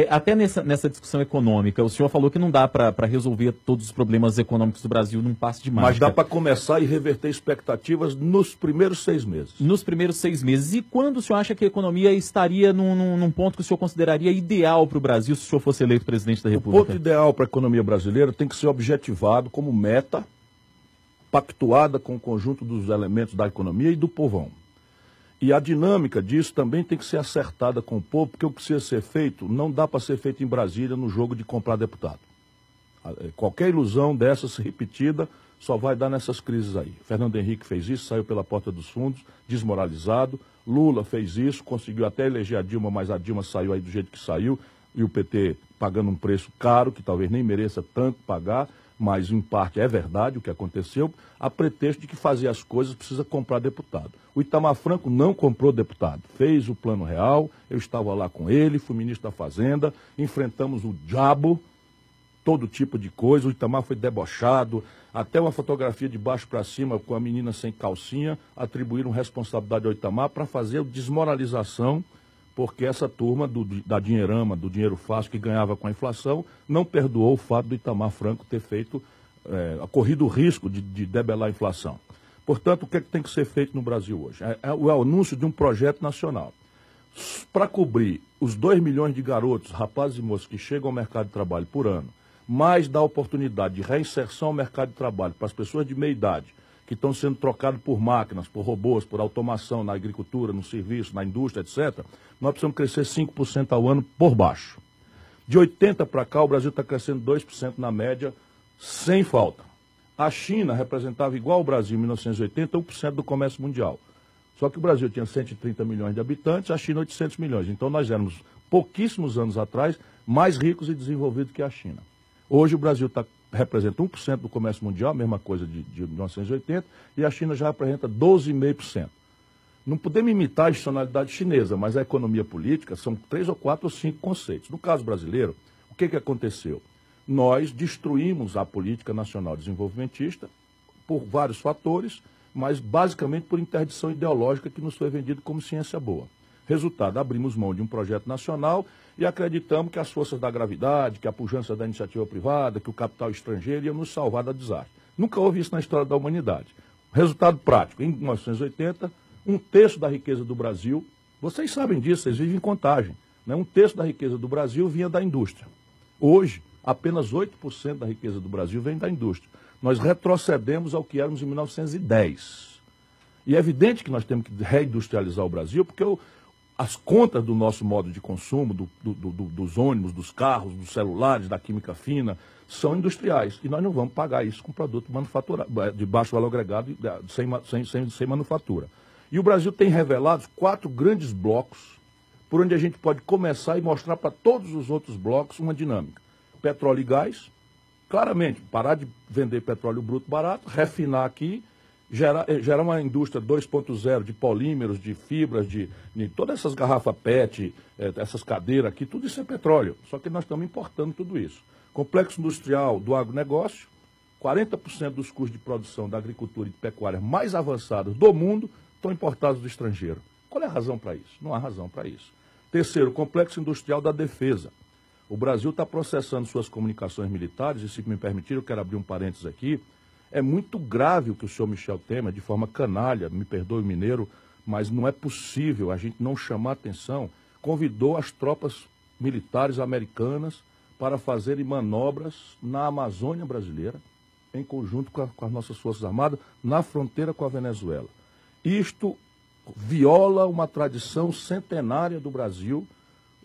Até nessa discussão econômica, o senhor falou que não dá para resolver todos os problemas econômicos do Brasil num passe de mágica. Mas dá para começar e reverter expectativas nos primeiros 6 meses. Nos primeiros 6 meses. E quando o senhor acha que a economia estaria num ponto que o senhor consideraria ideal para o Brasil se o senhor fosse eleito presidente da República? O ponto ideal para a economia brasileira tem que ser objetivado como meta pactuada com o conjunto dos elementos da economia e do povão. E a dinâmica disso também tem que ser acertada com o povo, porque o que precisa ser feito não dá para ser feito em Brasília no jogo de comprar deputado. Qualquer ilusão dessas repetida só vai dar nessas crises aí. Fernando Henrique fez isso, saiu pela porta dos fundos, desmoralizado. Lula fez isso, conseguiu até eleger a Dilma, mas a Dilma saiu aí do jeito que saiu. E o PT pagando um preço caro, que talvez nem mereça tanto pagar, mas em parte é verdade o que aconteceu, a pretexto de que fazer as coisas precisa comprar deputado. O Itamar Franco não comprou deputado, fez o Plano Real, eu estava lá com ele, fui ministro da Fazenda, enfrentamos o diabo, todo tipo de coisa, o Itamar foi debochado, até uma fotografia de baixo para cima com a menina sem calcinha, atribuíram responsabilidade ao Itamar para fazer desmoralização, porque essa turma da dinheirama, do dinheiro fácil que ganhava com a inflação, não perdoou o fato do Itamar Franco ter corrido o risco de debelar a inflação. Portanto, o que é que tem que ser feito no Brasil hoje? É o anúncio de um projeto nacional. Para cobrir os 2 milhões de garotos, rapazes e moças que chegam ao mercado de trabalho por ano, mais dar oportunidade de reinserção ao mercado de trabalho para as pessoas de meia idade, que estão sendo trocados por máquinas, por robôs, por automação na agricultura, no serviço, na indústria, etc., nós precisamos crescer 5% ao ano por baixo. De 80 para cá, o Brasil está crescendo 2% na média, sem falta. A China representava, igual ao Brasil em 1980, 1% do comércio mundial. Só que o Brasil tinha 130 milhões de habitantes, a China 800 milhões. Então nós éramos, pouquíssimos anos atrás, mais ricos e desenvolvidos que a China. Hoje o Brasil representa 1% do comércio mundial, a mesma coisa de 1980, e a China já representa 12,5%. Não podemos imitar a institucionalidade chinesa, mas a economia política são 3 ou 4 ou 5 conceitos. No caso brasileiro, o que aconteceu? Nós destruímos a política nacional desenvolvimentista por vários fatores, mas basicamente por interdição ideológica que nos foi vendido como ciência boa. Resultado, abrimos mão de um projeto nacional e acreditamos que as forças da gravidade, que a pujança da iniciativa privada, que o capital estrangeiro ia nos salvar da desastre. Nunca houve isso na história da humanidade. Resultado prático, em 1980, 1/3 da riqueza do Brasil, vocês sabem disso, vocês vivem em Contagem, né? 1/3 da riqueza do Brasil vinha da indústria. Hoje, apenas 8% da riqueza do Brasil vem da indústria. Nós retrocedemos ao que éramos em 1910. E é evidente que nós temos que reindustrializar o Brasil, porque as contas do nosso modo de consumo, dos ônibus, dos carros, dos celulares, da química fina, são industriais. E nós não vamos pagar isso com produto manufaturado, de baixo valor agregado, sem manufatura. E o Brasil tem revelado 4 grandes blocos, por onde a gente pode começar e mostrar para todos os outros blocos uma dinâmica. Petróleo e gás, claramente, parar de vender petróleo bruto barato, refinar aqui, gerar uma indústria 2.0 de polímeros, de fibras, de todas essas garrafas PET, essas cadeiras aqui, tudo isso é petróleo. Só que nós estamos importando tudo isso. Complexo industrial do agronegócio, 40% dos custos de produção da agricultura e de pecuária mais avançados do mundo estão importados do estrangeiro. Qual é a razão para isso? Não há razão para isso. Terceiro, complexo industrial da defesa. O Brasil está processando suas comunicações militares, e se me permitir, eu quero abrir um parênteses aqui. É muito grave o que o senhor Michel Temer, de forma canalha, me perdoe o mineiro, mas não é possível a gente não chamar atenção, convidou as tropas militares americanas para fazerem manobras na Amazônia brasileira, em conjunto com as nossas Forças Armadas, na fronteira com a Venezuela. Isto viola uma tradição centenária do Brasil.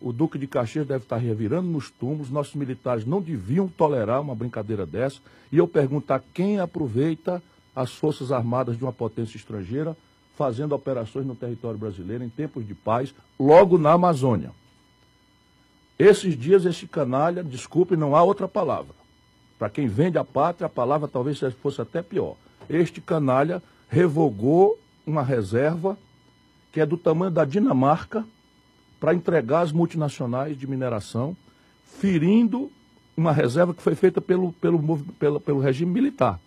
O Duque de Caxias deve estar revirando nos túmulos, nossos militares não deviam tolerar uma brincadeira dessa. E eu pergunto a quem aproveita as Forças Armadas de uma potência estrangeira fazendo operações no território brasileiro em tempos de paz, logo na Amazônia. Esses dias, esse canalha, desculpe, não há outra palavra. Para quem vende a pátria, a palavra talvez fosse até pior. Este canalha revogou uma reserva que é do tamanho da Dinamarca para entregar às multinacionais de mineração, ferindo uma reserva que foi feita pelo regime militar.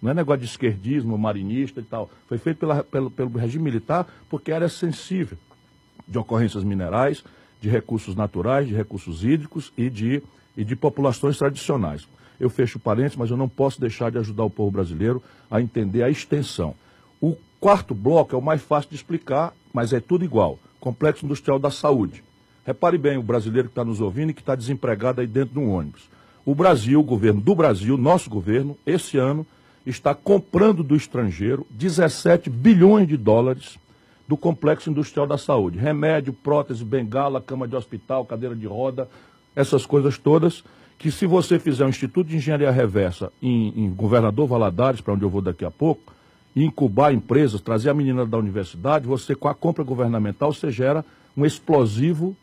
Não é negócio de esquerdismo, marinista e tal. Foi feito pelo regime militar porque era sensível de ocorrências minerais, de recursos naturais, de recursos hídricos e de populações tradicionais. Eu fecho parênteses, mas eu não posso deixar de ajudar o povo brasileiro a entender a extensão. O quarto bloco é o mais fácil de explicar, mas é tudo igual. Complexo Industrial da Saúde. Repare bem o brasileiro que está nos ouvindo e que está desempregado aí dentro de um ônibus. O Brasil, o governo do Brasil, nosso governo, esse ano, está comprando do estrangeiro 17 bilhões de dólares do Complexo Industrial da Saúde. Remédio, prótese, bengala, cama de hospital, cadeira de roda, essas coisas todas, que se você fizer um Instituto de Engenharia Reversa em Governador Valadares, para onde eu vou daqui a pouco, e incubar empresas, trazer a menina da universidade, você com a compra governamental, você gera um explosivo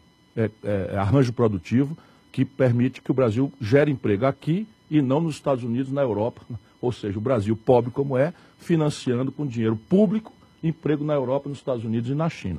arranjo produtivo que permite que o Brasil gere emprego aqui e não nos Estados Unidos, na Europa. Ou seja, o Brasil, pobre como é, financiando com dinheiro público emprego na Europa, nos Estados Unidos e na China.